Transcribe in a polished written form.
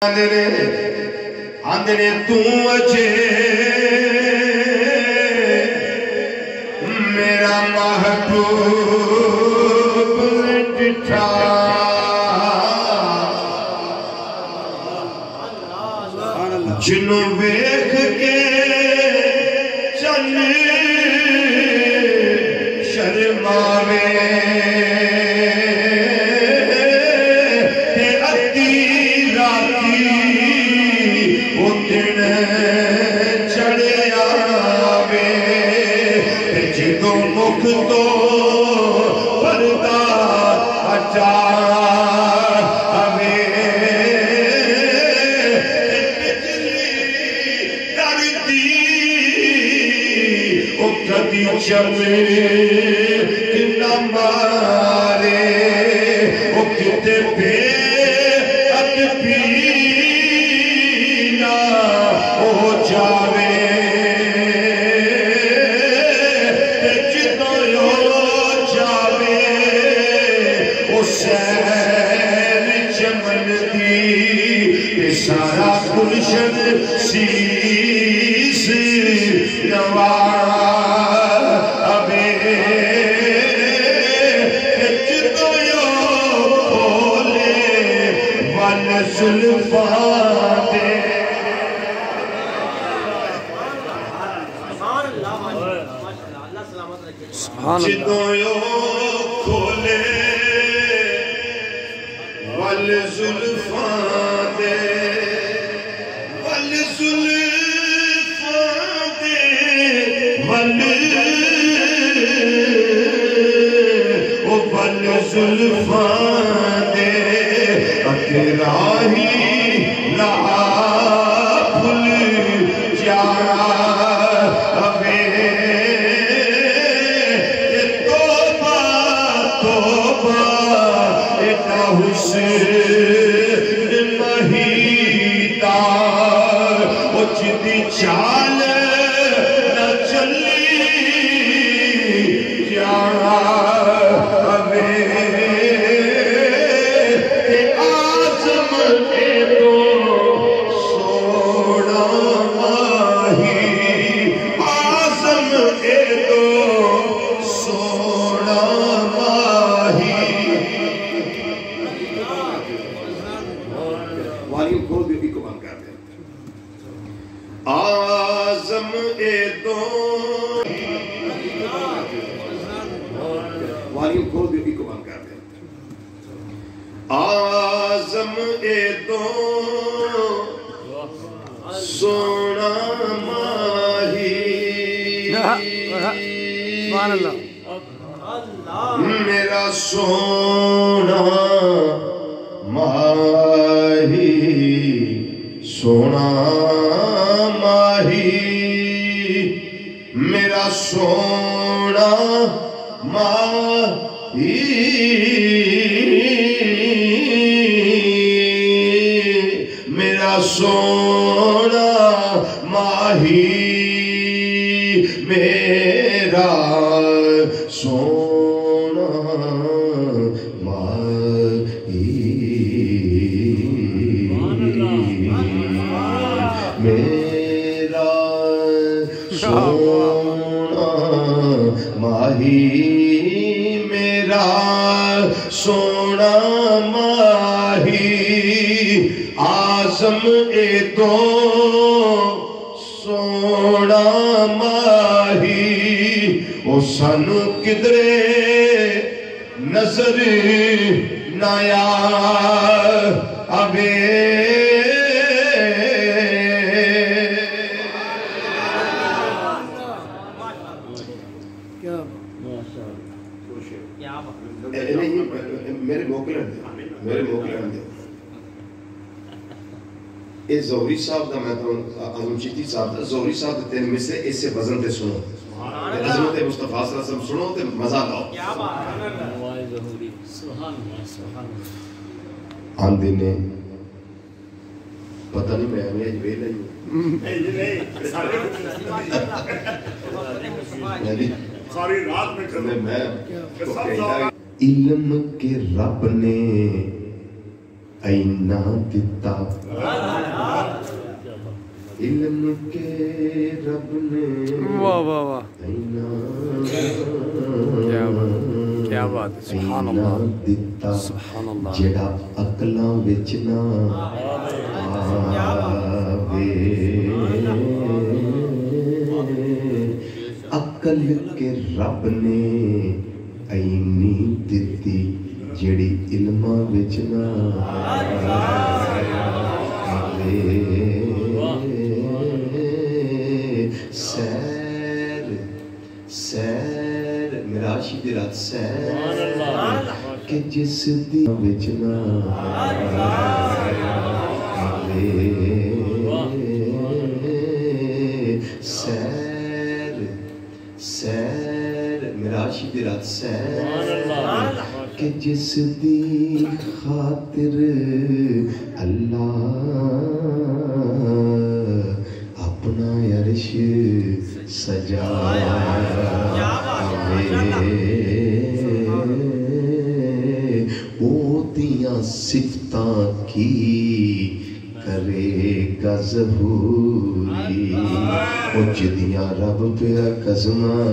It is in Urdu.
آندھنے تو اچھے میرا محبوب ڈٹھا جنوں ویکھ کے چل شرماوے تو پردہ ہٹا ہمیں بجلی ڈردی او کدی چلے نہ مارے او کتے پہ ادبی نہ ہو جاوے سارا گلشن سیس نوابے جدویو کھولے ون زلفاں دے جدویو کھولے ون زلفاں دے زلفاں دے اکراہی لہا پھل جاوے توبہ توبہ ایتا حسن مہیتا او جدی چال نہ چلی جاوے آزم اے دو سونا ماہی میرا سونا ماہی سونا ماہی میرا سونا ماہی میرا سونا ماہی میرا سونا ماہی میرا سونا ماہی میرا سونا ماہی آزم اے دو سونا ماہی او سانو کدرے نظر نہ آوے میرے موکلن دے اے زہری صاحب دا میں تو عظم چیتی صاحب دا زہری صاحب دا تین میں سے اس سے وزن تے سنو عظمت مصطفیٰ صلی اللہ علیہ وسلم سنو تے مزہ لاؤ آندے نے پتہ نہیں میں ہمیں اجوے نہیں ساری رات میں کرنے میں علم کے رب نے اینا دیتا علم کے رب نے واہ واہ واہ اینا کیا بات ہے سبحان اللہ سبحان اللہ جڑا عقلاں وچ نہ آوے عقل کے رب نے اینی دتی جڑی علماں وچ نہ آوے سیر سیر میراشی دی رات سیر کہ جس دی وچ نہ آوے سیر سیر میراشی دی رات سیر کہ جس دی خاطر اللہ اپنا عرش سجاوے او دیاں صفتاں کی کرے گا ظہوری او جدیاں رب پہ قسماں